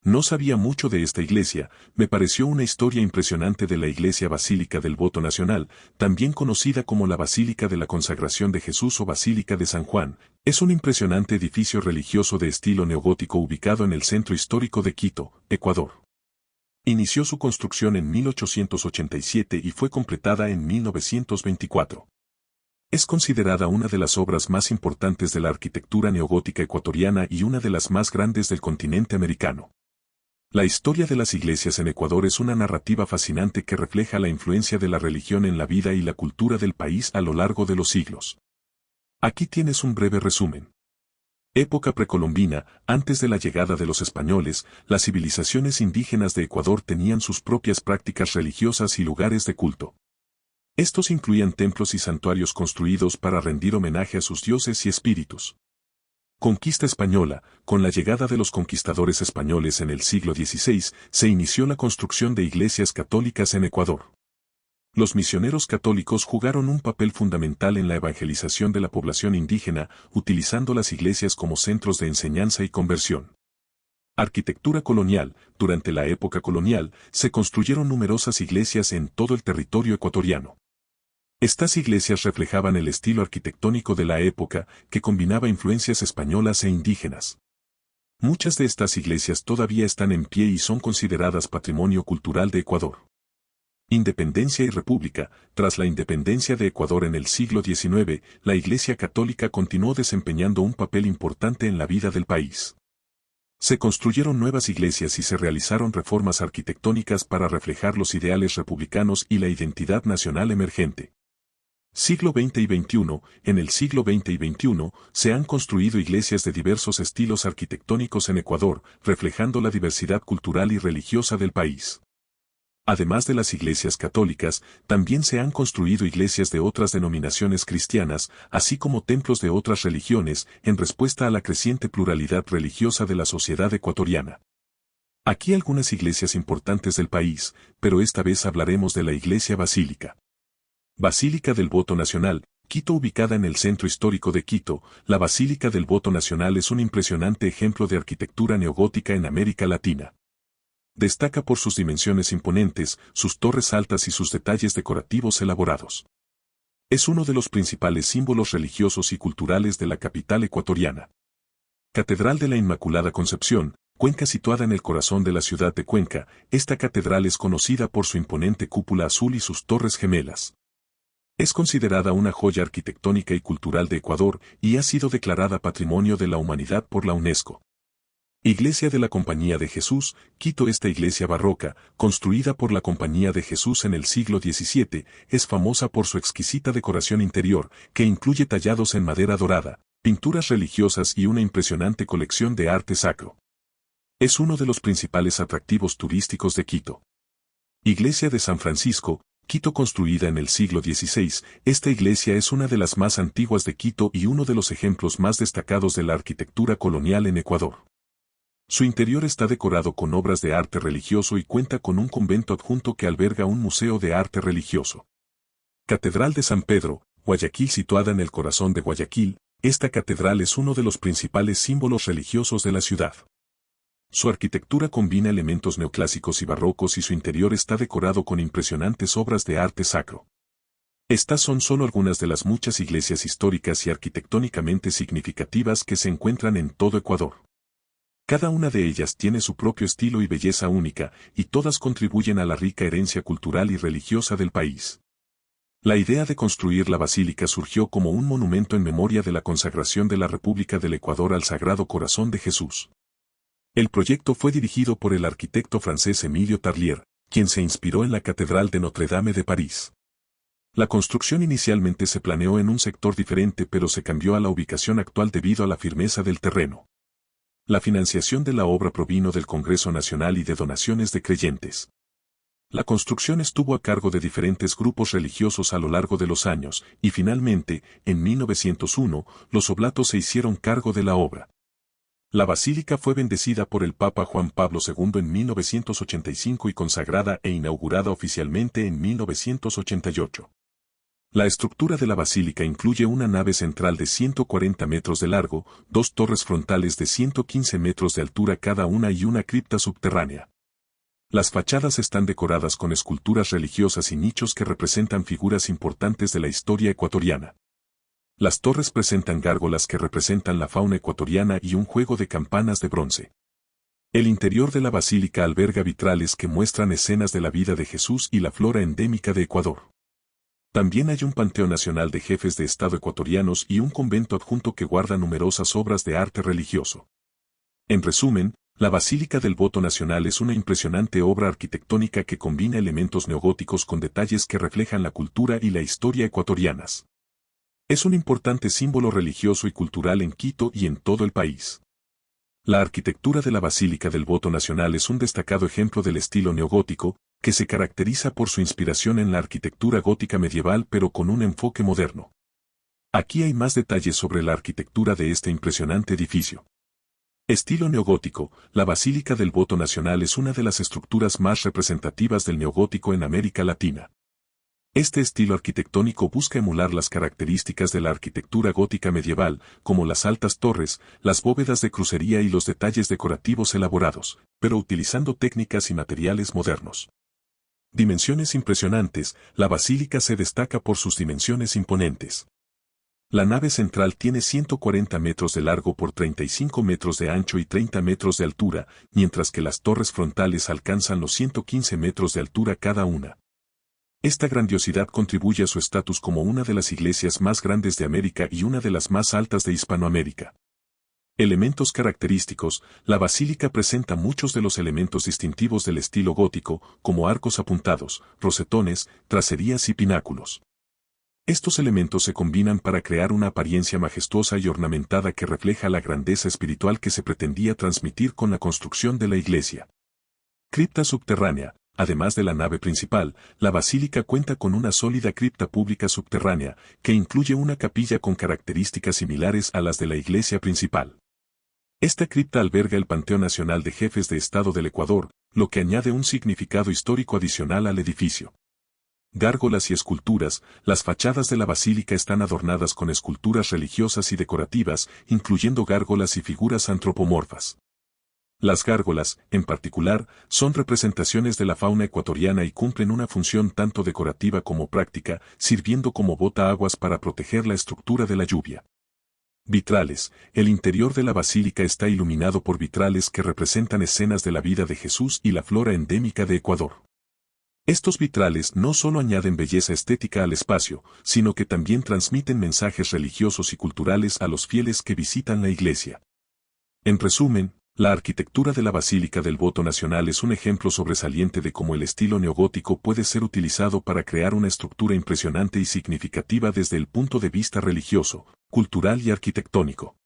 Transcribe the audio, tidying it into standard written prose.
No sabía mucho de esta iglesia, me pareció una historia impresionante de la iglesia Basílica del Voto Nacional, también conocida como la Basílica de la Consagración de Jesús o Basílica de San Juan. Es un impresionante edificio religioso de estilo neogótico ubicado en el centro histórico de Quito, Ecuador. Inició su construcción en 1887 y fue completada en 1924. Es considerada una de las obras más importantes de la arquitectura neogótica ecuatoriana y una de las más grandes del continente americano. La historia de las iglesias en Ecuador es una narrativa fascinante que refleja la influencia de la religión en la vida y la cultura del país a lo largo de los siglos. Aquí tienes un breve resumen. Época precolombina, antes de la llegada de los españoles, las civilizaciones indígenas de Ecuador tenían sus propias prácticas religiosas y lugares de culto. Estos incluían templos y santuarios construidos para rendir homenaje a sus dioses y espíritus. Conquista española. Con la llegada de los conquistadores españoles en el siglo XVI, se inició la construcción de iglesias católicas en Ecuador. Los misioneros católicos jugaron un papel fundamental en la evangelización de la población indígena, utilizando las iglesias como centros de enseñanza y conversión. Arquitectura colonial. Durante la época colonial, se construyeron numerosas iglesias en todo el territorio ecuatoriano. Estas iglesias reflejaban el estilo arquitectónico de la época, que combinaba influencias españolas e indígenas. Muchas de estas iglesias todavía están en pie y son consideradas patrimonio cultural de Ecuador. Independencia y República. Tras la independencia de Ecuador en el siglo XIX, la Iglesia Católica continuó desempeñando un papel importante en la vida del país. Se construyeron nuevas iglesias y se realizaron reformas arquitectónicas para reflejar los ideales republicanos y la identidad nacional emergente. Siglo XX y XXI. En el siglo XX y XXI, se han construido iglesias de diversos estilos arquitectónicos en Ecuador, reflejando la diversidad cultural y religiosa del país. Además de las iglesias católicas, también se han construido iglesias de otras denominaciones cristianas, así como templos de otras religiones, en respuesta a la creciente pluralidad religiosa de la sociedad ecuatoriana. Aquí algunas iglesias importantes del país, pero esta vez hablaremos de la Iglesia Basílica. Basílica del Voto Nacional, Quito. Ubicada en el centro histórico de Quito, la Basílica del Voto Nacional es un impresionante ejemplo de arquitectura neogótica en América Latina. Destaca por sus dimensiones imponentes, sus torres altas y sus detalles decorativos elaborados. Es uno de los principales símbolos religiosos y culturales de la capital ecuatoriana. Catedral de la Inmaculada Concepción, Cuenca. Situada en el corazón de la ciudad de Cuenca, esta catedral es conocida por su imponente cúpula azul y sus torres gemelas. Es considerada una joya arquitectónica y cultural de Ecuador y ha sido declarada Patrimonio de la Humanidad por la UNESCO. Iglesia de la Compañía de Jesús, Quito. Esta iglesia barroca, construida por la Compañía de Jesús en el siglo XVII, es famosa por su exquisita decoración interior, que incluye tallados en madera dorada, pinturas religiosas y una impresionante colección de arte sacro. Es uno de los principales atractivos turísticos de Quito. Iglesia de San Francisco, Quito. Construida en el siglo XVI, esta iglesia es una de las más antiguas de Quito y uno de los ejemplos más destacados de la arquitectura colonial en Ecuador. Su interior está decorado con obras de arte religioso y cuenta con un convento adjunto que alberga un museo de arte religioso. Catedral de San Pedro, Guayaquil. Situada en el corazón de Guayaquil, esta catedral es uno de los principales símbolos religiosos de la ciudad. Su arquitectura combina elementos neoclásicos y barrocos y su interior está decorado con impresionantes obras de arte sacro. Estas son solo algunas de las muchas iglesias históricas y arquitectónicamente significativas que se encuentran en todo Ecuador. Cada una de ellas tiene su propio estilo y belleza única, y todas contribuyen a la rica herencia cultural y religiosa del país. La idea de construir la basílica surgió como un monumento en memoria de la consagración de la República del Ecuador al Sagrado Corazón de Jesús. El proyecto fue dirigido por el arquitecto francés Emilio Tarlier, quien se inspiró en la Catedral de Notre Dame de París. La construcción inicialmente se planeó en un sector diferente, pero se cambió a la ubicación actual debido a la firmeza del terreno. La financiación de la obra provino del Congreso Nacional y de donaciones de creyentes. La construcción estuvo a cargo de diferentes grupos religiosos a lo largo de los años, y finalmente, en 1901, los oblatos se hicieron cargo de la obra. La basílica fue bendecida por el Papa Juan Pablo II en 1985 y consagrada e inaugurada oficialmente en 1988. La estructura de la basílica incluye una nave central de 140 metros de largo, dos torres frontales de 115 metros de altura cada una y una cripta subterránea. Las fachadas están decoradas con esculturas religiosas y nichos que representan figuras importantes de la historia ecuatoriana. Las torres presentan gárgolas que representan la fauna ecuatoriana y un juego de campanas de bronce. El interior de la basílica alberga vitrales que muestran escenas de la vida de Jesús y la flora endémica de Ecuador. También hay un panteón nacional de jefes de Estado ecuatorianos y un convento adjunto que guarda numerosas obras de arte religioso. En resumen, la Basílica del Voto Nacional es una impresionante obra arquitectónica que combina elementos neogóticos con detalles que reflejan la cultura y la historia ecuatorianas. Es un importante símbolo religioso y cultural en Quito y en todo el país. La arquitectura de la Basílica del Voto Nacional es un destacado ejemplo del estilo neogótico, que se caracteriza por su inspiración en la arquitectura gótica medieval pero con un enfoque moderno. Aquí hay más detalles sobre la arquitectura de este impresionante edificio. Estilo neogótico, la Basílica del Voto Nacional es una de las estructuras más representativas del neogótico en América Latina. Este estilo arquitectónico busca emular las características de la arquitectura gótica medieval, como las altas torres, las bóvedas de crucería y los detalles decorativos elaborados, pero utilizando técnicas y materiales modernos. Dimensiones impresionantes, la basílica se destaca por sus dimensiones imponentes. La nave central tiene 140 metros de largo por 35 metros de ancho y 30 metros de altura, mientras que las torres frontales alcanzan los 115 metros de altura cada una. Esta grandiosidad contribuye a su estatus como una de las iglesias más grandes de América y una de las más altas de Hispanoamérica. Elementos característicos, la basílica presenta muchos de los elementos distintivos del estilo gótico, como arcos apuntados, rosetones, tracerías y pináculos. Estos elementos se combinan para crear una apariencia majestuosa y ornamentada que refleja la grandeza espiritual que se pretendía transmitir con la construcción de la iglesia. Cripta subterránea. Además de la nave principal, la basílica cuenta con una sólida cripta pública subterránea, que incluye una capilla con características similares a las de la iglesia principal. Esta cripta alberga el Panteón Nacional de Jefes de Estado del Ecuador, lo que añade un significado histórico adicional al edificio. Gárgolas y esculturas, las fachadas de la basílica están adornadas con esculturas religiosas y decorativas, incluyendo gárgolas y figuras antropomorfas. Las gárgolas, en particular, son representaciones de la fauna ecuatoriana y cumplen una función tanto decorativa como práctica, sirviendo como bota-aguas para proteger la estructura de la lluvia. Vitrales. El interior de la basílica está iluminado por vitrales que representan escenas de la vida de Jesús y la flora endémica de Ecuador. Estos vitrales no solo añaden belleza estética al espacio, sino que también transmiten mensajes religiosos y culturales a los fieles que visitan la iglesia. En resumen, la arquitectura de la Basílica del Voto Nacional es un ejemplo sobresaliente de cómo el estilo neogótico puede ser utilizado para crear una estructura impresionante y significativa desde el punto de vista religioso, cultural y arquitectónico.